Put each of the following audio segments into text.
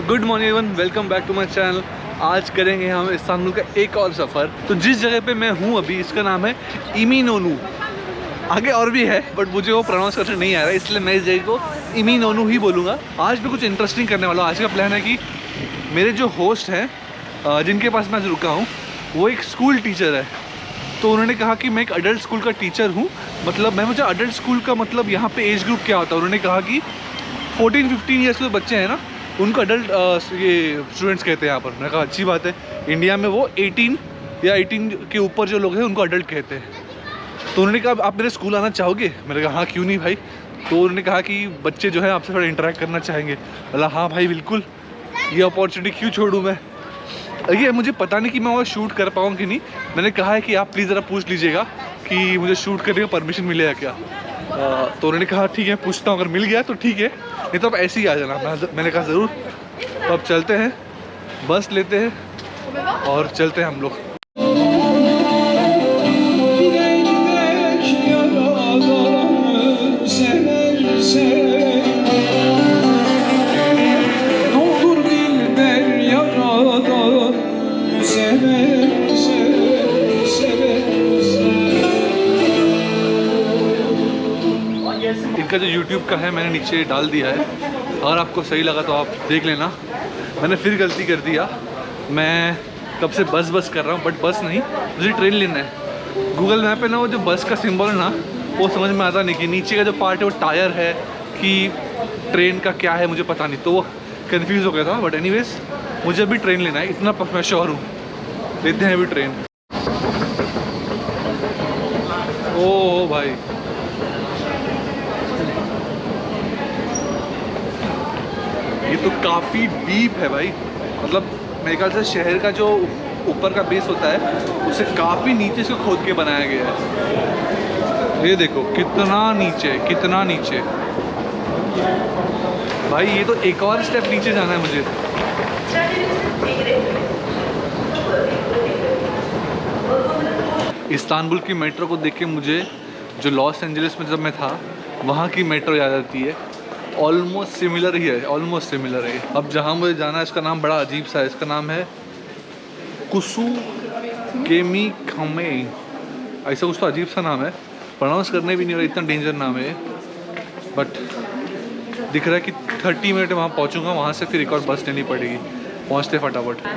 तो good morning everyone, welcome back to my channel. आज करेंगे हम इस्तांबुल का एक और सफ़र। तो जिस जगह पे मैं हूँ अभी, इसका नाम है इमिनोनू। आगे और भी है बट मुझे वो प्रोनाउंस करना नहीं आ रहा है, इसलिए मैं इस जगह को इमिनोनू ही बोलूँगा। आज मैं कुछ इंटरेस्टिंग करने वाला हूँ। आज का प्लान है कि मेरे जो होस्ट हैं, जिनके पास मैं रुका हूँ, वो एक स्कूल टीचर है। तो उन्होंने कहा कि मैं एक अडल्ट स्कूल का टीचर हूँ। मतलब मैं मुझे अडल्ट स्कूल का मतलब यहाँ पे एज ग्रुप क्या होता है। उन्होंने कहा कि 14-15 ईयर्स के जो बच्चे हैं ना, उनको अडल्ट ये स्टूडेंट्स कहते हैं यहाँ पर। मैंने कहा अच्छी बात है, इंडिया में वो 18 या 18 के ऊपर जो लोग हैं उनको अडल्ट कहते हैं। तो उन्होंने कहा आप मेरे स्कूल आना चाहोगे? मैंने कहा हाँ क्यों नहीं भाई। तो उन्होंने कहा कि बच्चे जो है आपसे थोड़ा इंटरेक्ट करना चाहेंगे। बोला हाँ भाई बिल्कुल, ये अपॉर्चुनिटी क्यों छोड़ूँ मैं। ये मुझे पता नहीं कि मैं वो शूट कर पाऊँ कि नहीं। मैंने कहा है कि आप प्लीज़ ज़रा पूछ लीजिएगा कि मुझे शूट करने का परमिशन मिलेगा क्या। तो उन्होंने कहा ठीक है पूछता हूँ, अगर मिल गया तो ठीक है, नहीं तो आप ऐसे ही आ जाना। मैंने कहा ज़रूर। तो अब चलते हैं, बस लेते हैं और चलते हैं हम लोग। इनका जो YouTube का है मैंने नीचे डाल दिया है, अगर आपको सही लगा तो आप देख लेना। मैंने फिर गलती कर दिया, मैं कब से बस कर रहा हूँ बट बस नहीं, मुझे ट्रेन लेना है। गूगल मैप पे ना वो जो बस का सिंबल है ना, वो समझ में आता नहीं कि नीचे का जो पार्ट है वो टायर है कि ट्रेन का क्या है, मुझे पता नहीं। तो वो कन्फ्यूज़ हो गया था। बट एनीवेज मुझे अभी ट्रेन लेना है, इतना मैं श्योर हूँ। लेते हैं अभी ट्रेन। ओ भाई, ये तो काफ़ी डीप है भाई। मतलब मेरे ख्याल से शहर का जो ऊपर का बेस होता है उसे काफ़ी नीचे से खोद के बनाया गया है। ये देखो कितना नीचे, कितना नीचे भाई। ये तो एक और स्टेप नीचे जाना है मुझे। इस्तांबुल की मेट्रो को देख के मुझे जो लॉस एंजलिस में जब मैं था वहाँ की मेट्रो याद आती है। ऑलमोस्ट सिमिलर ही है, ऑलमोस्ट सिमिलर है। अब जहाँ मुझे जाना है इसका नाम बड़ा अजीब सा है। इसका नाम है कुसू केमी खमे, ऐसा कुछ तो अजीब सा नाम है, प्रोनाउंस करने भी नहीं हो रहा, इतना डेंजर नाम है। बट दिख रहा है कि 30 मिनट में वहाँ पहुँचूँगा, वहाँ से फिर एक और बस लेनी पड़ेगी पहुँचते फटाफट।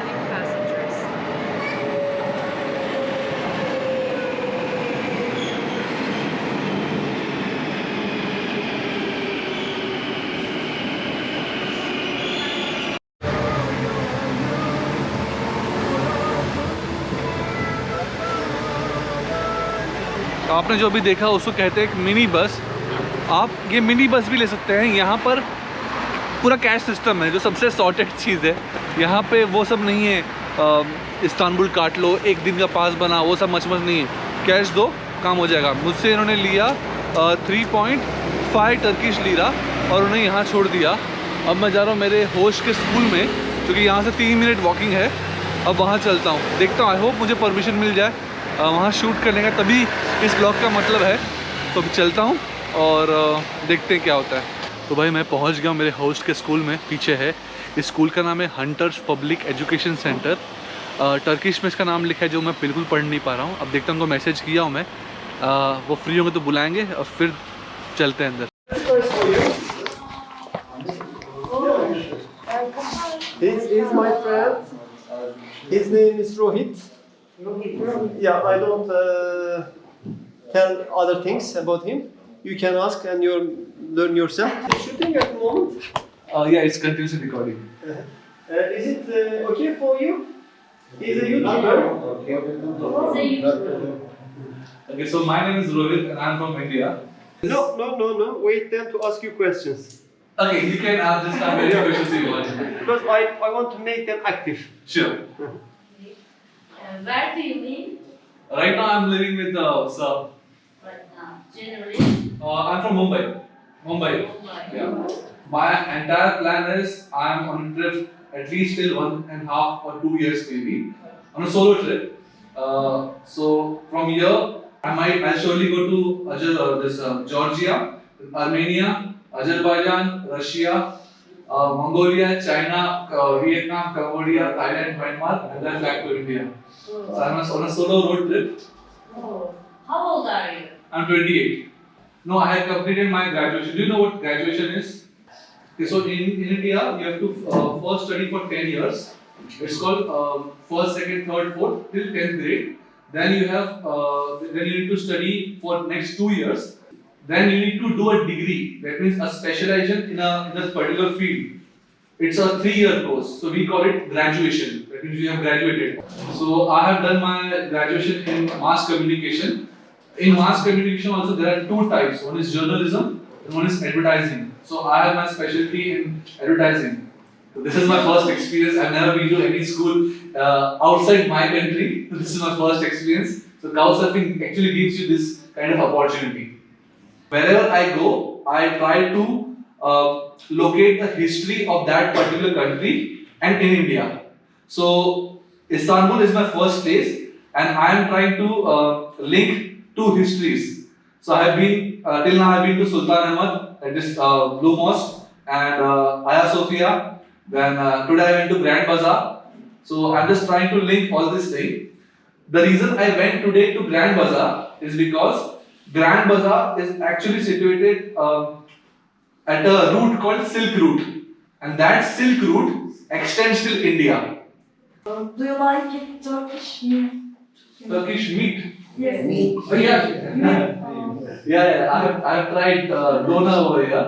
आपने जो अभी देखा उसको कहते हैं एक मिनी बस। आप ये मिनी बस भी ले सकते हैं। यहाँ पर पूरा कैश सिस्टम है, जो सबसे सॉर्टेड चीज़ है। यहाँ पे वो सब नहीं है इस्तांबुल काट लो, एक दिन का पास बना, वो सब मच नहीं है। कैश दो, काम हो जाएगा। मुझसे इन्होंने लिया 3.5 टर्किश लीरा और उन्हें यहाँ छोड़ दिया। अब मैं जा रहा हूँ मेरे होस्ट के स्कूल में, क्योंकि यहाँ से 3 मिनट वॉकिंग है। अब वहाँ चलता हूँ, देखता हूँ, आई होप मुझे परमिशन मिल जाए वहाँ शूट करने का, तभी इस ब्लॉग का मतलब है। तो अभी चलता हूँ और देखते हैं क्या होता है। तो भाई मैं पहुँच गया हूँ मेरे होस्ट के स्कूल में, पीछे है। इस स्कूल का नाम है hunters public education centre. Turkish में इसका नाम लिखा है जो मैं बिल्कुल पढ़ नहीं पा रहा हूँ। अब देखता हूँ, उनको मैसेज किया हूँ मैं, वो फ्री होंगे तो बुलाएंगे और फिर चलते हैं अंदर। This is my friend. His name is Rohit. Yeah, I don't tell other things about him. You can ask and you learn yourself. He's shooting at the moment. Yeah, it's continuously recording. Is it okay for you? He's a YouTuber. Okay, so my name is Rohit and I'm from India. No. Wait them to ask you questions. Okay, you can ask this time any questions you want. Because I want to make them active. Sure. Where do you live? Right now I'm living with sir. Right now, generally. I'm from Mumbai. Mumbai. Yeah. My entire plan is I'm on a trip at least till 1.5 or 2 years maybe. On a solo trip. So from here I'll surely go to Georgia, Armenia, Azerbaijan, Russia, Mongolia, China, Vietnam, Cambodia, Thailand, Myanmar, and then back to India. So I'm on a solo road trip. Oh, how old are you? I'm 28. No, I have completed my graduation. Do you know what graduation is? Okay, so in India, you have to first study for 10 years. It's called first, second, third, fourth till 10th grade. Then you have then you need to study for next 2 years. Then you need to do a degree. That means a specialization in a particular field. It's a 3-year course. So we call it graduation. That means you have graduated. So I have done my graduation in mass communication. In mass communication also there are 2 types. One is journalism and one is advertising. So I have my specialty in advertising. So this is my first experience. I've never been to any school outside my country. So this is my first experience. So couchsurfing actually gives you this kind of opportunity. Wherever I go, I try to locate the history of that particular country and in India. So Istanbul is my first place, and I am trying to link 2 histories. So I have been till now I have been to Sultan Ahmad, that is Blue Mosque, and Hagia Sophia. Then today I went to Grand Bazaar. So I'm just trying to link all this thing. The reason I went today to Grand Bazaar is because Grand Bazaar is actually situated at a route called Silk Route, and that Silk Route extends till India. Do you like it Turkish meat? Turkish meat. Yes. Oh, yeah. I have tried doner over here.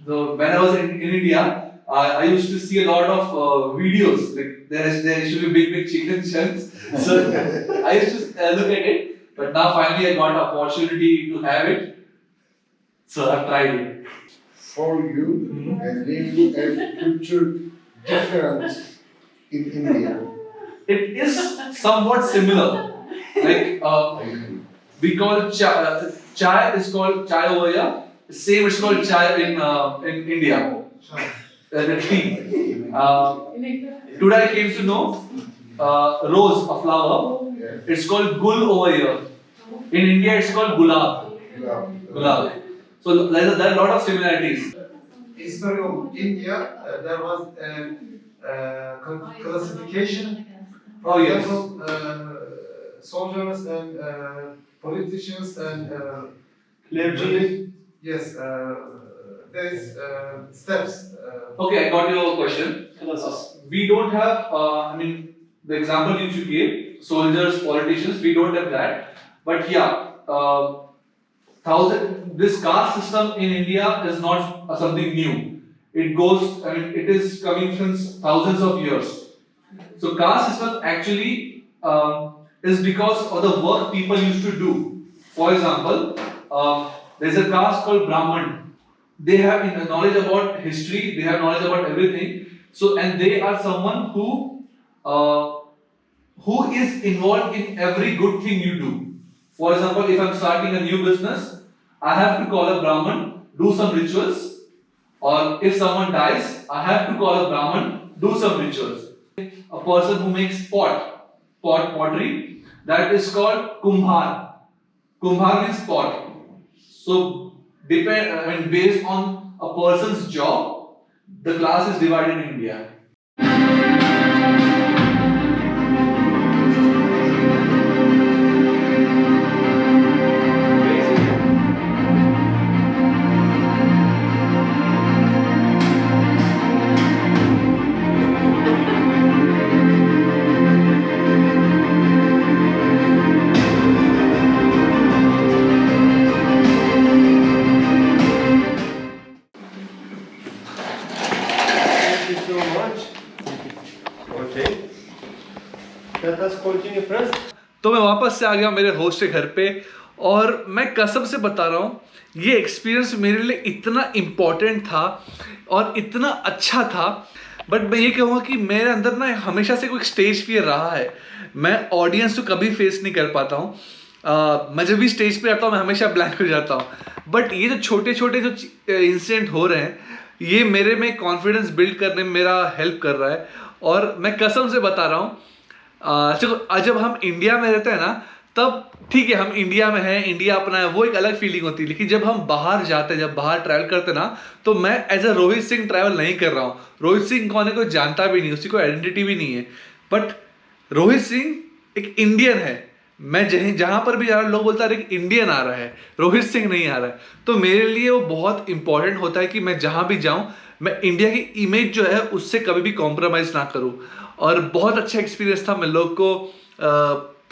So when I was in India, I used to see a lot of videos. Like there used to be big chicken chunks. So I used to look at it. But now finally I got opportunity to have it. So I've tried it. For you, and living a culture different in India. It is somewhat similar. Like we call chai is called chai over here. Same is called chai in India. The tea. Today I came to know rose, a flower. It's called gul over here. In India, it's called gulab. Gulab. So there are a lot of similarities. History of India, there was classification. Oh yes. Soldiers and politicians and Clergy. yes, there is steps. Okay, I got your question. We don't have. I mean, the example you gave, soldiers, politicians. We don't have that. But yeah, this caste system in India is not something new. It goes. I mean, it is coming since thousands of years. So caste system actually is because of the work people used to do. For example, there's a caste called Brahman. They have knowledge about history. They have knowledge about everything. So, and they are someone who is involved in every good thing you do. For example, if I'm starting a new business, I have to call a Brahman, do some rituals. Or if someone dies, I have to call a Brahman, do some rituals. A person who makes pottery, that is called Kumbhar. Kumbhar means pot. So, based on a person's job, the class is divided in India. Let us continue first. तो मैं वापस से आ गया मेरे host के घर पे और मैं कसम से बता रहा हूँ ये एक्सपीरियंस मेरे लिए इतना इम्पोर्टेंट था और इतना अच्छा था. बट मैं ये कहूँगा कि मेरे अंदर ना हमेशा से कोई स्टेज फियर रहा है. मैं ऑडियंस तो कभी फेस नहीं कर पाता हूँ. मैं जब भी स्टेज पे आता हूँ मैं हमेशा ब्लैंक हो जाता हूँ. बट ये जो छोटे छोटे जो इंसिडेंट हो रहे हैं ये मेरे में कॉन्फिडेंस बिल्ड करने में मेरा हेल्प कर रहा है. और मैं कसम से बता रहा हूँ जब हम इंडिया में रहते हैं ना तब ठीक है हम इंडिया में हैं, इंडिया अपना है, वो एक अलग फीलिंग होती है। लेकिन जब हम बाहर जाते हैं, जब बाहर ट्रैवल करते हैं ना, तो मैं as a Rohit Singh travel नहीं कर रहा हूँ। रोहित सिंह कौन है कोई जानता भी नहीं, उसकी कोई आइडेंटिटी भी नहीं है। बट रोहित सिंह एक इंडियन है। मैं जहां पर भी जा रहा हूँ लोग बोलता है एक इंडियन आ रहा है, रोहित सिंह नहीं आ रहा है। तो मेरे लिए वो बहुत इंपॉर्टेंट होता है कि मैं जहां भी जाऊं मैं इंडिया की इमेज जो है उससे कभी भी कॉम्प्रोमाइज ना करूं। और बहुत अच्छा एक्सपीरियंस था। मैं लोग को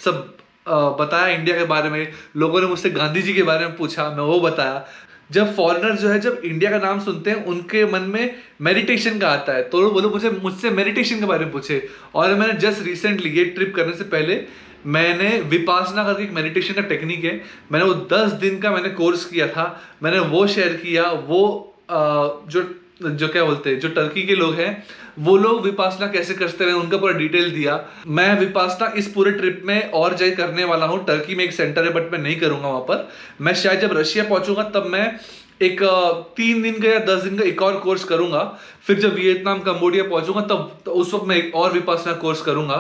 सब बताया इंडिया के बारे में। लोगों ने मुझसे गांधी जी के बारे में पूछा, मैं वो बताया। जब फॉरेनर जो है जब इंडिया का नाम सुनते हैं उनके मन में मेडिटेशन का आता है, तो वो लोग मुझसे मेडिटेशन के बारे में पूछे। और मैंने जस्ट रिसेंटली ये ट्रिप करने से पहले मैंने विपासना करके एक मेडिटेशन का टेक्निक है, मैंने वो 10 दिन का मैंने कोर्स किया था, मैंने वो शेयर किया। वो जो क्या बोलते हैं, जो टर्की के लोग हैं वो लोग विपासना कैसे करते हैं उनका पूरा डिटेल दिया। मैं विपासना इस पूरे ट्रिप में और जगह करने वाला हूँ। टर्की में एक सेंटर है बट मैं नहीं करूंगा वहां पर। मैं शायद जब रशिया पहुंचूंगा तब मैं एक 3 दिन का या 10 दिन का एक और कोर्स करूंगा। फिर जब वियतनाम कंबोडिया पहुंचूंगा तब तो उस वक्त मैं एक और विपासना कोर्स करूंगा।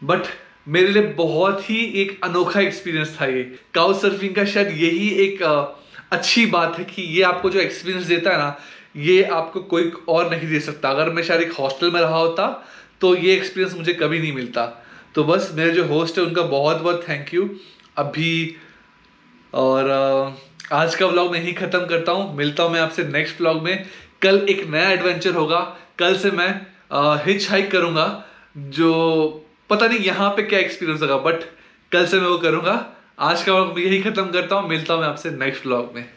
बट मेरे लिए बहुत ही एक अनोखा एक्सपीरियंस था ये काउ सर्फिंग का। शायद यही एक अच्छी बात है कि ये आपको जो एक्सपीरियंस देता है ना, ये आपको कोई और नहीं दे सकता। अगर मैं शायद एक हॉस्टल में रहा होता तो ये एक्सपीरियंस मुझे कभी नहीं मिलता। तो बस मेरे जो होस्ट है उनका बहुत बहुत थैंक यू अभी। और आज का व्लॉग मैं ही खत्म करता हूँ। मिलता हूँ मैं आपसे नेक्स्ट व्लॉग में। कल एक नया एडवेंचर होगा। कल से मैं हिच हाइक करूँगा, जो पता नहीं यहाँ पे क्या एक्सपीरियंस होगा, बट कल से मैं वो करूँगा। आज का व्लॉग मैं यही खत्म करता हूँ। मिलता हूँ मैं आपसे नेक्स्ट व्लॉग में।